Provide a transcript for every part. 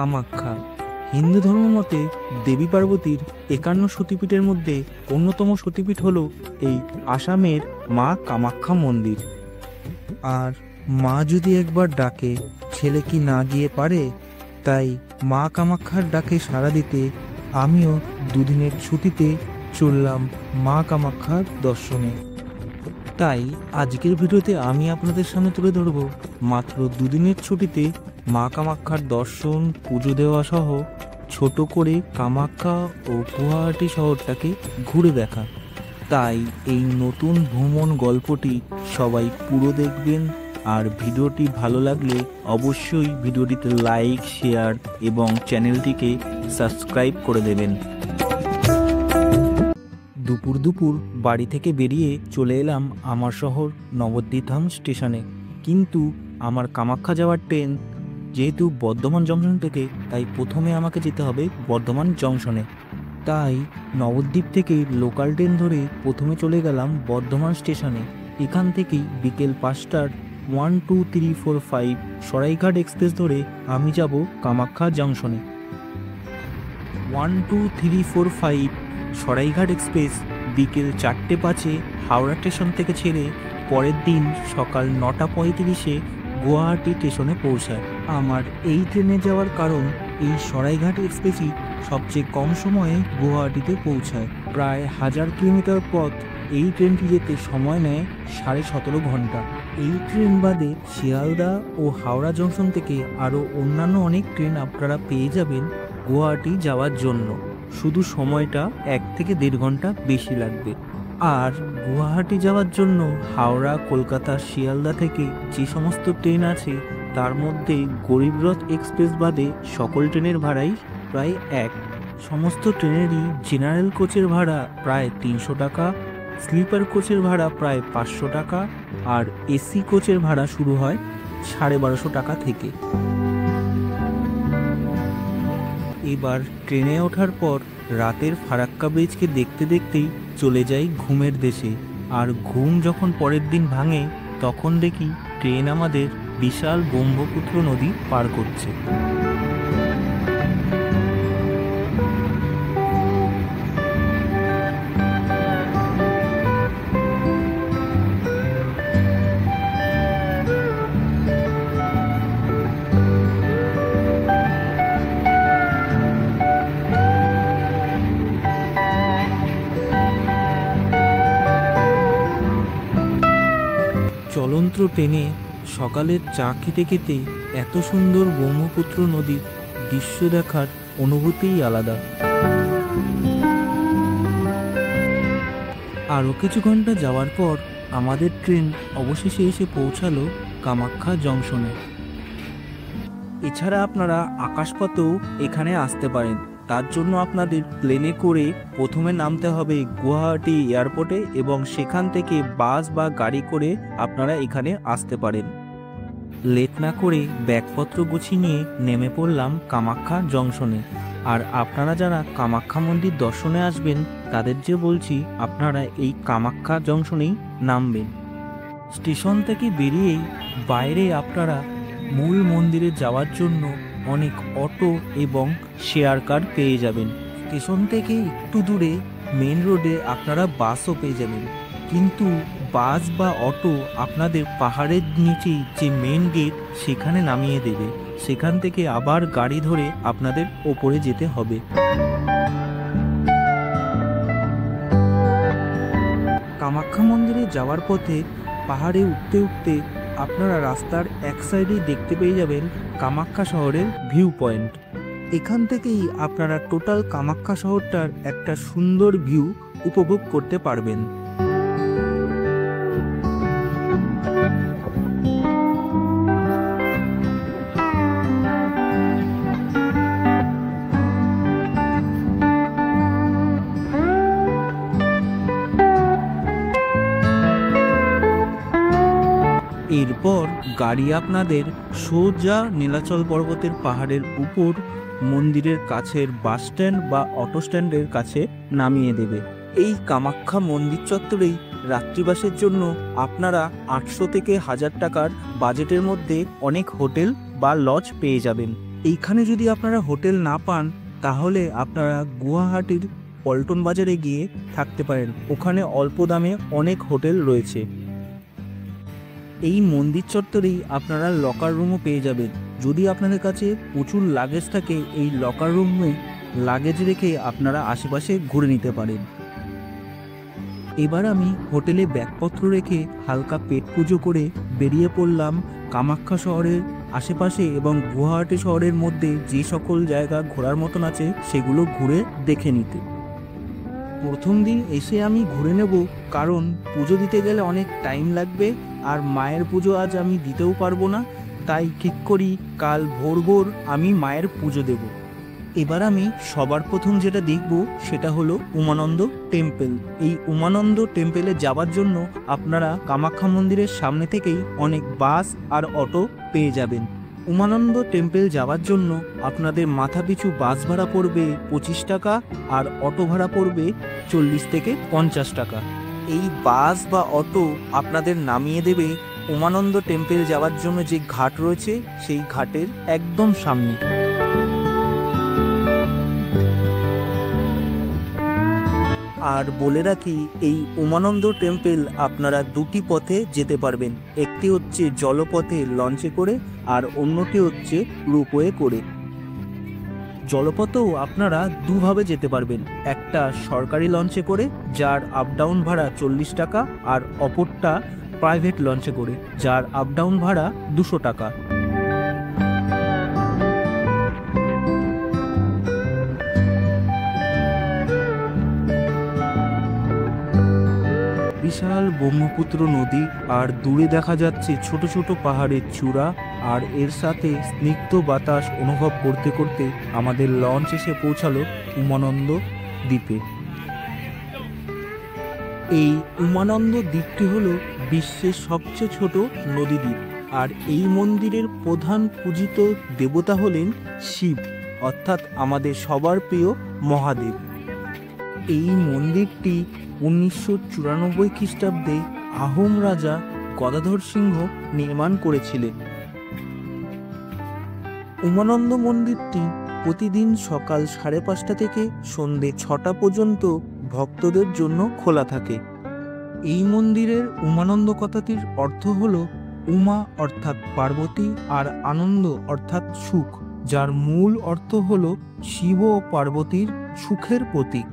কামাখ্যা হিন্দু ধর্ম মতে দেবী পার্বতীর 51 সতীপীঠের মধ্যে অন্যতম সতীপীঠ হলো এই আসামের মা কামাখ্যা মন্দির। আর মা যদি একবার ডাকে, ছেলে কি না গিয়ে পারে? তাই মা কামাখ্যার ডাকে সাড়া দিতে আমিও দুদিনের ছুটিতে চললাম মা কামাখ্যার দর্শনে। তাই আজকের ভিডিওতে আমি আপনাদের সামনে তুলে ধরব মাত্র দুদিনের ছুটিতে মা কামাখ্যার দর্শন, পুজো দেওয়া সহ ছোট করে কামাখ্যা ও গুয়াহাটি শহরটাকে ঘুরে দেখা। তাই এই নতুন ভ্রমণ গল্পটি সবাই পুরো দেখবেন, আর ভিডিওটি ভালো লাগলে অবশ্যই ভিডিওটিতে লাইক, শেয়ার এবং চ্যানেলটিকে সাবস্ক্রাইব করে দেবেন। দুপুর বাড়ি থেকে বেরিয়ে চলে এলাম আমার শহর নবদ্বীপ স্টেশনে। কিন্তু আমার কামাখ্যা যাওয়ার ট্রেন যেহেতু বর্ধমান জংশন থেকে, তাই প্রথমে আমাকে যেতে হবে বর্ধমান জংশনে। তাই নবদ্বীপ থেকে লোকাল ট্রেন ধরে প্রথমে চলে গেলাম বর্ধমান স্টেশনে। এখান থেকেই বিকেল 5টার 1, 2, 3, 4, 5 সরাইঘাট এক্সপ্রেস ধরে আমি যাব কামাখ্যা জংশনে। 1, 2, 3, 4, 5 সরাইঘাট এক্সপ্রেস বিকেল 4:05 হাওড়া স্টেশন থেকে ছেড়ে পরের দিন সকাল 9:35 গুয়াহাটি স্টেশনে পৌঁছায়। আমার এই ট্রেনে যাওয়ার কারণ এই সরাইঘাট এক্সপ্রেসই সবচেয়ে কম সময়ে গুয়াহাটিতে পৌঁছায়। প্রায় 1000 কিলোমিটার পথ এই ট্রেনটি যেতে সময় নেয় 17.5 ঘন্টা। এই ট্রেন বাদে শিয়ালদা ও হাওড়া জংশন থেকে আরও অন্যান্য অনেক ট্রেন আপনারা পেয়ে যাবেন গুয়াহাটি যাওয়ার জন্য। শুধু সময়টা 1 থেকে 1.5 ঘন্টা বেশি লাগবে। আর গুয়াহাটি যাওয়ার জন্য হাওড়া, কলকাতা, শিয়ালদা থেকে যে সমস্ত ট্রেন আছে তার মধ্যে গরিবরথ এক্সপ্রেস বাদে সকল ট্রেনের ভাড়াই প্রায় এক। সমস্ত ট্রেনেরই জেনারেল কোচের ভাড়া প্রায় 300 টাকা, স্লিপার কোচের ভাড়া প্রায় 500 টাকা, আর এসি কোচের ভাড়া শুরু হয় 1250 টাকা থেকে। এবার ট্রেনে ওঠার পর রাতের ফারাক্কা ব্রিজকে দেখতে দেখতেই চলে যাই ঘুমের দেশে। আর ঘুম যখন পরের দিন ভাঙে তখন দেখি ট্রেন আমাদের বিশাল ব্রহ্মপুত্র নদী পার করছে। চলন্ত ট্রেনে সকালের চা খেতে খেতে এত সুন্দর ব্রহ্মপুত্র নদীর দৃশ্য দেখার অনুভূতিই আলাদা। আরও কিছু ঘন্টা যাওয়ার পর আমাদের ট্রেন অবশেষে এসে পৌঁছালো কামাখ্যা জংশনে। এছাড়া আপনারা আকাশপথেও এখানে আসতে পারেন। তার জন্য আপনাদের প্লেনে করে প্রথমে নামতে হবে গুয়াহাটি এয়ারপোর্টে এবং সেখান থেকে বাস বা গাড়ি করে আপনারা এখানে আসতে পারেন। লেট না করে ব্যাগপত্র গুছিয়ে নিয়ে নেমে পড়লাম কামাখ্যা জংশনে। আর আপনারা যারা কামাখ্যা মন্দির দর্শনে আসবেন তাদের যে বলছি, আপনারা এই কামাখ্যা জংশনেই নামবেন। স্টেশন থেকে বেরিয়েই বাইরে আপনারা মূল মন্দিরে যাওয়ার জন্য অনেক অটো এবং শেয়ার কার পেয়ে যাবেন। স্টেশন থেকে একটু দূরে মেন রোডে আপনারা বাসও পেয়ে যাবেন। কিন্তু বাস বা অটো আপনাদের পাহাড়ের নিচেই যে মেন গেট সেখানে নামিয়ে দেবে। সেখান থেকে আবার গাড়ি ধরে আপনাদের ওপরে যেতে হবে। কামাখ্যা মন্দিরে যাওয়ার পথে পাহাড়ে উঠতে উঠতে আপনারা রাস্তার এক সাইডেই দেখতে পেয়ে যাবেন কামাখ্যা শহরের ভিউ পয়েন্ট। এখান থেকেই আপনারা টোটাল কামাখ্যা শহরটার একটা সুন্দর ভিউ উপভোগ করতে পারবেন। এরপর গাড়ি আপনাদের সোজা নীলাচল পর্বতের পাহাড়ের উপর মন্দিরের কাছের বাস স্ট্যান্ড বা অটো স্ট্যান্ডের কাছে নামিয়ে দেবে। এই কামাখ্যা মন্দির চত্বরেই রাত্রিবাসের জন্য আপনারা 800 থেকে 1000 টাকার বাজেটের মধ্যে অনেক হোটেল বা লজ পেয়ে যাবেন। এইখানে যদি আপনারা হোটেল না পান তাহলে আপনারা গুয়াহাটির পল্টন বাজারে গিয়ে থাকতে পারেন, ওখানে অল্প দামে অনেক হোটেল রয়েছে। এই মন্দির চত্বরেই আপনারা লকার রুমও পেয়ে যাবেন। যদি আপনাদের কাছে প্রচুর লাগেজ থাকে, এই লকার রুমে লাগেজ রেখে আপনারা আশেপাশে ঘুরে নিতে পারেন। এবার আমি হোটেলে ব্যাগপত্র রেখে হালকা পেট পুজো করে বেরিয়ে পড়লাম কামাখ্যা শহরের আশেপাশে এবং গুয়াহাটি শহরের মধ্যে যে সকল জায়গা ঘোরার মতন আছে সেগুলো ঘুরে দেখে নিতে। প্রথম দিন এসে আমি ঘুরে নেব, কারণ পুজো দিতে গেলে অনেক টাইম লাগবে আর মায়ের পুজো আজ আমি দিতেও পারবো না, তাই ঠিক করি কাল ভোর ভোর আমি মায়ের পুজো দেব। এবার আমি সবার প্রথম যেটা দেখব সেটা হলো উমানন্দ টেম্পল। এই উমানন্দ টেম্পলে যাওয়ার জন্য আপনারা কামাখ্যা মন্দিরের সামনে থেকেই অনেক বাস আর অটো পেয়ে যাবেন। উমানন্দ টেম্পল যাওয়ার জন্য আপনাদের মাথাপিছু বাস ভাড়া পড়বে 25 টাকা আর অটো ভাড়া পড়বে 40 থেকে 50 টাকা। এই বাস বা অটো আপনাদের নামিয়ে দেবে উমানন্দ টেম্পল যাওয়ার জন্য যে ঘাট রয়েছে সেই ঘাটের একদম সামনে। আর বলে রাখি, এই উমানন্দ টেম্পল আপনারা দুটি পথে যেতে পারবেন, একটি হচ্ছে জলপথে লঞ্চে করে আর অন্যটি হচ্ছে রোপওয়ে করে। জলপথেও আপনারা দুভাবে যেতে পারবেন, একটা সরকারি লঞ্চে করে যার আপ ডাউন ভাড়া 40 টাকা আর অপরটা প্রাইভেট লঞ্চে করে যার আপ ডাউন ভাড়া 200 টাকা। বিশাল ব্রহ্মপুত্র নদী আর দূরে দেখা যাচ্ছে ছোট ছোট পাহাড়ের চূড়া, আর এর সাথে স্নিগ্ধ বাতাস অনুভব করতে করতে আমাদের লঞ্চ এসে পৌঁছালো উমানন্দ দ্বীপে। এই উমানন্দ দ্বীপটি হলো বিশ্বের সবচেয়ে ছোট নদী দ্বীপ, আর এই মন্দিরের প্রধান পূজিত দেবতা হলেন শিব, অর্থাৎ আমাদের সবার প্রিয় মহাদেব। এই মন্দিরটি 1994 খ্রিস্টাব্দে আহোম রাজা গদাধর সিংহ নির্মাণ করেছিলেন। উমানন্দ মন্দিরটি প্রতিদিন সকাল 5:30 থেকে সন্ধে 6টা পর্যন্ত ভক্তদের জন্য খোলা থাকে। এই মন্দিরের উমানন্দ কথাটির অর্থ হল উমা অর্থাৎ পার্বতী আর আনন্দ অর্থাৎ সুখ, যার মূল অর্থ হল শিব ও পার্বতীর সুখের প্রতীক।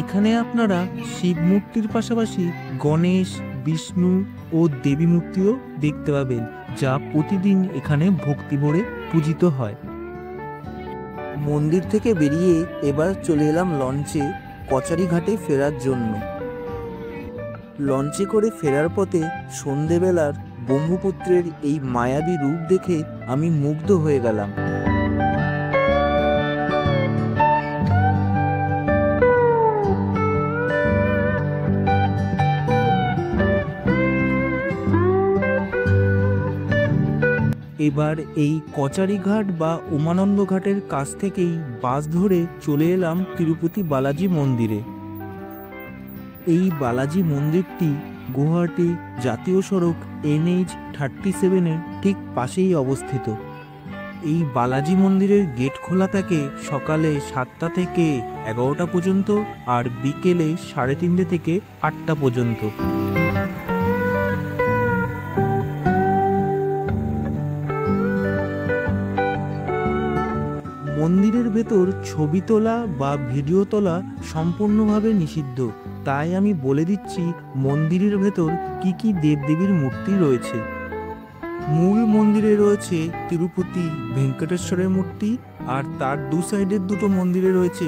এখানে আপনারা শিব মূর্তির পাশাপাশি গণেশ, বিষ্ণু ও দেবী মূর্তিও দেখতে পাবেন, যা প্রতিদিন এখানে ভক্তি ভরে পূজিত হয়। মন্দির থেকে বেরিয়ে এবার চলে এলাম লঞ্চে কচারি ঘাটে ফেরার জন্য। লঞ্চে করে ফেরার পথে সন্ধেবেলার ব্রহ্মপুত্রের এই মায়াবী রূপ দেখে আমি মুগ্ধ হয়ে গেলাম। এবার এই কচারি ঘাট বা উমানন্দ ঘাটের কাছ থেকেই বাস ধরে চলে এলাম তিরুপতি বালাজি মন্দিরে। এই বালাজি মন্দিরটি গুয়াহাটি জাতীয় সড়ক NH-37-এর ঠিক পাশেই অবস্থিত। এই বালাজি মন্দিরের গেট খোলা থাকে সকালে 7টা থেকে 11টা পর্যন্ত আর বিকেলে 3:30 থেকে 8টা পর্যন্ত। মন্দিরের ভেতর ছবি তোলা বা ভিডিও তোলা সম্পূর্ণভাবে নিষিদ্ধ, তাই আমি বলে দিচ্ছি মন্দিরের ভেতর কি কি দেবদেবীর মূর্তি রয়েছে। মূল মন্দিরে রয়েছে তিরুপতি ভেঙ্কটেশ্বরের মূর্তি, আর তার দু সাইডের দুটো মন্দিরে রয়েছে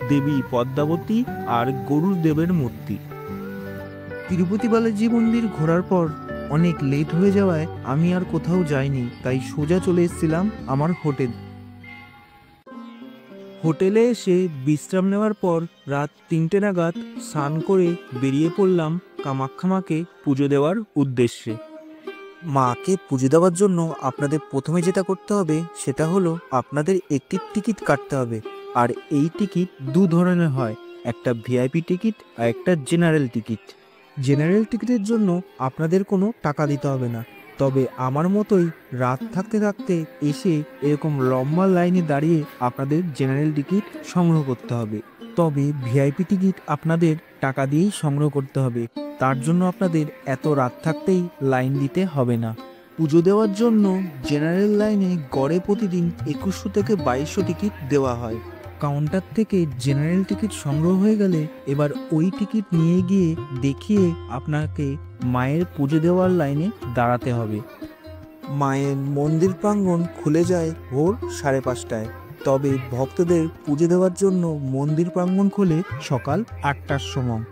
দেবী পদ্মাবতী আর গরুর দেবের মূর্তি। তিরুপতি বালাজি মন্দির ঘোরার পর অনেক লেট হয়ে যাওয়ায় আমি আর কোথাও যাইনি, তাই সোজা চলে এসেছিলাম আমার হোটেলে এসে বিশ্রাম নেওয়ার পর রাত 3টে নাগাদ স্নান করে বেরিয়ে পড়লাম কামাখ্যা মাকে পুজো দেওয়ার উদ্দেশ্যে। মাকে পুজো দেওয়ার জন্য আপনাদের প্রথমে যেটা করতে হবে সেটা হলো আপনাদের একটি টিকিট কাটতে হবে, আর এই টিকিট দু ধরনের হয়, একটা VIP টিকিট আর একটা জেনারেল টিকিট। জেনারেল টিকিটের জন্য আপনাদের কোনো টাকা দিতে হবে না, তবে আমার মতোই রাত থাকতে থাকতে এসে এরকম লম্বা লাইনে দাঁড়িয়ে আপনাদের জেনারেল টিকিট সংগ্রহ করতে হবে। তবে ভিআইপি টিকিট আপনাদের টাকা দিয়েই সংগ্রহ করতে হবে, তার জন্য আপনাদের এত রাত থাকতেই লাইন দিতে হবে না। পুজো দেওয়ার জন্য জেনারেল লাইনে গড়ে প্রতিদিন 2100 থেকে 2200 টিকিট দেওয়া হয়। কাউন্টার থেকে জেনারেল টিকিট সংগ্রহ হয়ে গেলে এবার ওই টিকিট নিয়ে গিয়ে দেখিয়ে আপনাকে মায়ের পুজো দেওয়ার লাইনে দাঁড়াতে হবে। মায়ের মন্দির প্রাঙ্গণ খুলে যায় ভোর 5:30টায়, তবে ভক্তদের পুজো দেওয়ার জন্য মন্দির প্রাঙ্গণ খোলে সকাল 8টার সময়।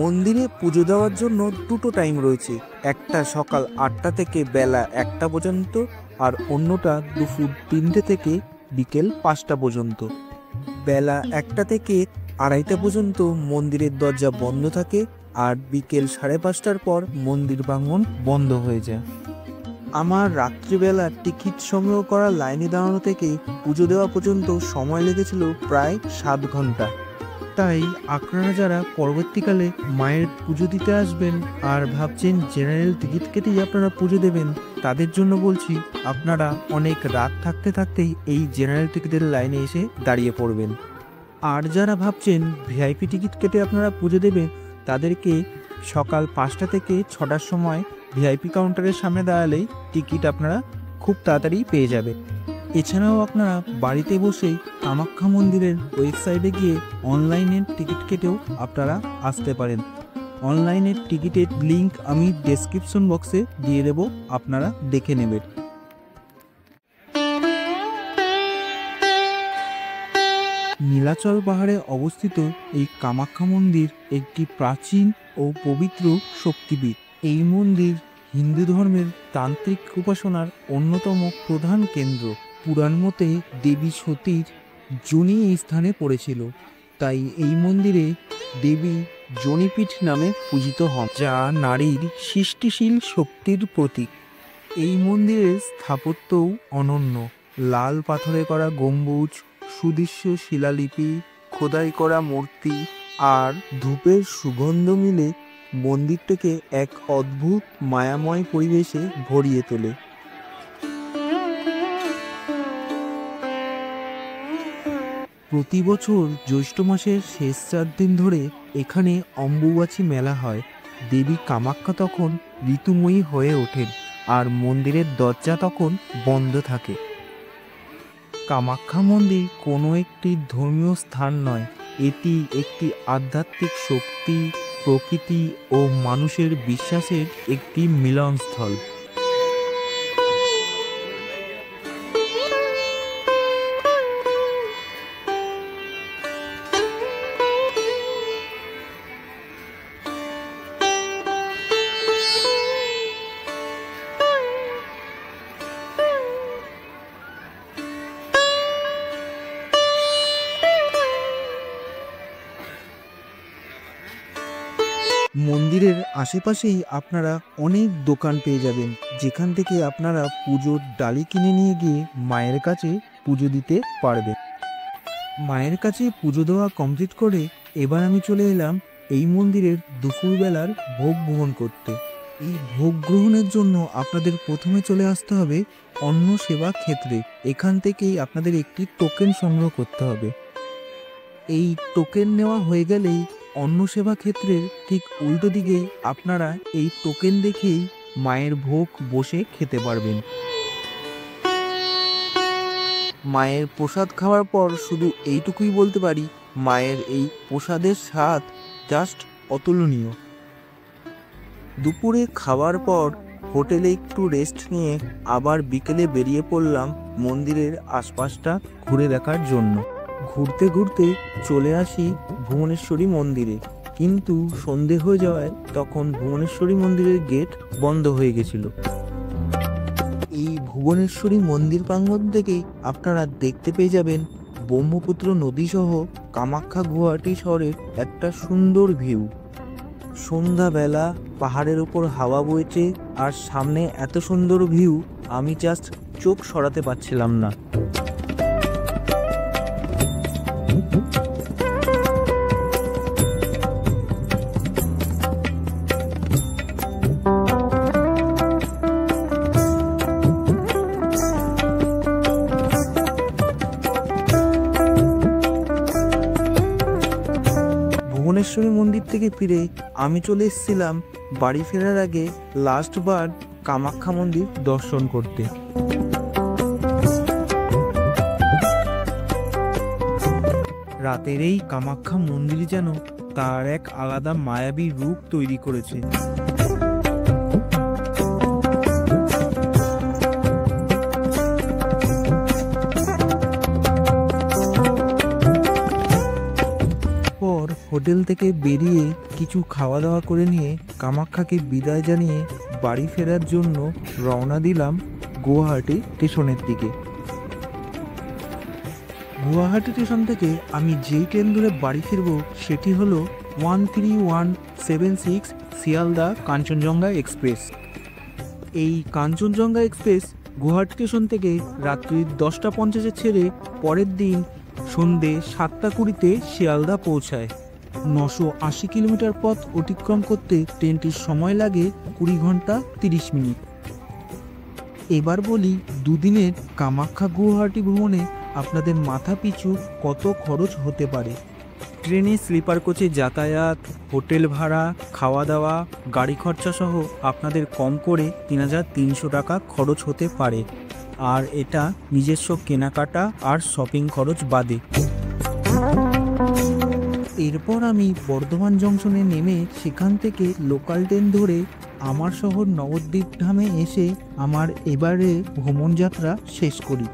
মন্দিরে পুজো দেওয়ার জন্য দুটো টাইম রয়েছে, একটা সকাল 8টা থেকে বেলা 1টা পর্যন্ত, আর অন্যটা দুপুর 3টে থেকে বিকেল 5টা পর্যন্ত। বেলা 1টা থেকে 2:30 পর্যন্ত মন্দিরের দরজা বন্ধ থাকে, আর বিকেল 5:30টার পর মন্দির প্রাঙ্গণ বন্ধ হয়ে যায়। আমার রাত্রিবেলা টিকিট সংগ্রহ করা লাইনে দাঁড়ানো থেকে পুজো দেওয়া পর্যন্ত সময় লেগেছিল প্রায় 7 ঘন্টা। তাই আপনারা যারা পরবর্তীকালে মায়ের পুজো দিতে আসবেন আর ভাবছেন জেনারেল টিকিট কেটেই আপনারা পুজো দেবেন, তাদের জন্য বলছি আপনারা অনেক রাত থাকতে থাকতেই এই জেনারেল টিকিটের লাইনে এসে দাঁড়িয়ে পড়বেন। আর যারা ভাবছেন ভিআইপি টিকিট কেটে আপনারা পুজো দেবেন, তাদেরকে সকাল 5টা থেকে 6টার সময় ভিআইপি কাউন্টারের সামনে দাঁড়ালেই টিকিট আপনারা খুব তাড়াতাড়ি পেয়ে যাবেন। এছাড়াও আপনারা বাড়িতে বসেই কামাখ্যা মন্দিরের ওয়েবসাইটে গিয়ে অনলাইনের টিকিট কেটেও আপনারা আসতে পারেন। অনলাইনের টিকিটের লিঙ্ক আমি ডেসক্রিপশন বক্সে দিয়ে দেব, আপনারা দেখে নেবেন। নীলাচল পাহাড়ে অবস্থিত এই কামাখ্যা মন্দির একটি প্রাচীন ও পবিত্র শক্তিপীঠ। এই মন্দির হিন্দু ধর্মের তান্ত্রিক উপাসনার অন্যতম প্রধান কেন্দ্র। পুরাণ মতে দেবী সতীর যোনি এই স্থানে পড়েছিল, তাই এই মন্দিরে দেবী যোনিপীঠ নামে পূজিত হন, যা নারীর সৃষ্টিশীল শক্তির প্রতীক। এই মন্দিরের স্থাপত্যও অনন্য। লাল পাথরে করা গম্বুজ, সুদৃশ্য শিলালিপি, খোদাই করা মূর্তি আর ধূপের সুগন্ধ মিলে মন্দিরটাকে এক অদ্ভুত মায়াময় পরিবেশে ভরিয়ে তোলে। প্রতি বছর জ্যৈষ্ঠ মাসের শেষ 4 দিন ধরে এখানে অম্বুবাচী মেলা হয়। দেবী কামাখ্যা তখন ঋতুময়ী হয়ে ওঠেন আর মন্দিরের দরজা তখন বন্ধ থাকে। কামাখ্যা মন্দির কোনো একটি ধর্মীয় স্থান নয়, এটি একটি আধ্যাত্মিক শক্তি, প্রকৃতি ও মানুষের বিশ্বাসের একটি মিলনস্থল। মন্দিরের আশেপাশেই আপনারা অনেক দোকান পেয়ে যাবেন, যেখান থেকে আপনারা পুজোর ডালি কিনে নিয়ে গিয়ে মায়ের কাছে পুজো দিতে পারবেন। মায়ের কাছে পুজো দেওয়া কমপ্লিট করে এবার আমি চলে এলাম এই মন্দিরের দুপুরবেলার ভোগ গ্রহণ করতে। এই ভোগ গ্রহণের জন্য আপনাদের প্রথমে চলে আসতে হবে অন্ন সেবা ক্ষেত্রে। এখান থেকেই আপনাদের একটি টোকেন সংগ্রহ করতে হবে। এই টোকেন নেওয়া হয়ে গেলেই অন্ন সেবা ক্ষেত্রের ঠিক উল্টো দিকে আপনারা এই টোকেন দেখেই মায়ের ভোগ বসে খেতে পারবেন। মায়ের প্রসাদ খাওয়ার পর শুধু এইটুকুই বলতে পারি, মায়ের এই প্রসাদের স্বাদ জাস্ট অতুলনীয়। দুপুরে খাওয়ার পর হোটেলে একটু রেস্ট নিয়ে আবার বিকেলে বেরিয়ে পড়লাম মন্দিরের আশপাশটা ঘুরে দেখার জন্য। ঘুরতে ঘুরতে চলে আসি ভুবনেশ্বরী মন্দিরে, কিন্তু সন্ধে হয়ে যাওয়ায় তখন ভুবনেশ্বরী মন্দিরের গেট বন্ধ হয়ে গেছিল। এই ভুবনেশ্বরী মন্দির প্রাঙ্গণ থেকে আপনারা দেখতে পেয়ে যাবেন ব্রহ্মপুত্র নদী সহ কামাখ্যা গুয়াহাটি শহরের একটা সুন্দর ভিউ। সন্ধ্যাবেলা পাহাড়ের উপর হাওয়া বইছে আর সামনে এত সুন্দর ভিউ, আমি জাস্ট চোখ সরাতে পারছিলাম না। থেকে ফিরে আমি চলে এসেছিলাম বাড়ি ফেরার আগে লাস্টবার কামাখ্যা মন্দির দর্শন করতে। রাতের এই কামাখ্যা মন্দির যেন তার এক আলাদা মায়াবী রূপ তৈরি করেছে। পর হোটেল থেকে বেরিয়ে কিছু খাওয়া দাওয়া করে নিয়ে কামাখ্যাকে বিদায় জানিয়ে বাড়ি ফেরার জন্য রওনা দিলাম গুয়াহাটি স্টেশনের দিকে। গুয়াহাটি স্টেশন থেকে আমি যেই ট্রেন ধরে বাড়ি ফিরব সেটি হলো 13176 শিয়ালদা কাঞ্চনজঙ্ঘা এক্সপ্রেস। এই কাঞ্চনজঙ্ঘা এক্সপ্রেস গুয়াহাটি স্টেশন থেকে রাত্রি 10টা 50-এ ছেড়ে পরের দিন সন্ধে 7টা 20-তে শিয়ালদা পৌঁছায়। 980 কিলোমিটার পথ অতিক্রম করতে ট্রেনটির সময় লাগে 20 ঘন্টা 30 মিনিট। এবার বলি দুদিনের কামাখ্যা গুয়াহাটি ভ্রমণে আপনাদের মাথা পিছু কত খরচ হতে পারে। ট্রেনে স্লিপার কোচে যাতায়াত, হোটেল ভাড়া, খাওয়া দাওয়া, গাড়ি খরচা সহ আপনাদের কম করে 3300 টাকা খরচ হতে পারে, আর এটা নিজস্ব কেনাকাটা আর শপিং খরচ বাদে। এরপর আমি বর্ধমান জংশনে নেমে সেখান থেকে লোকাল ট্রেন ধরে আমার শহর নবদ্বীপ ধামে এসে আমার এবারে ভ্রমণ যাত্রা শেষ করি।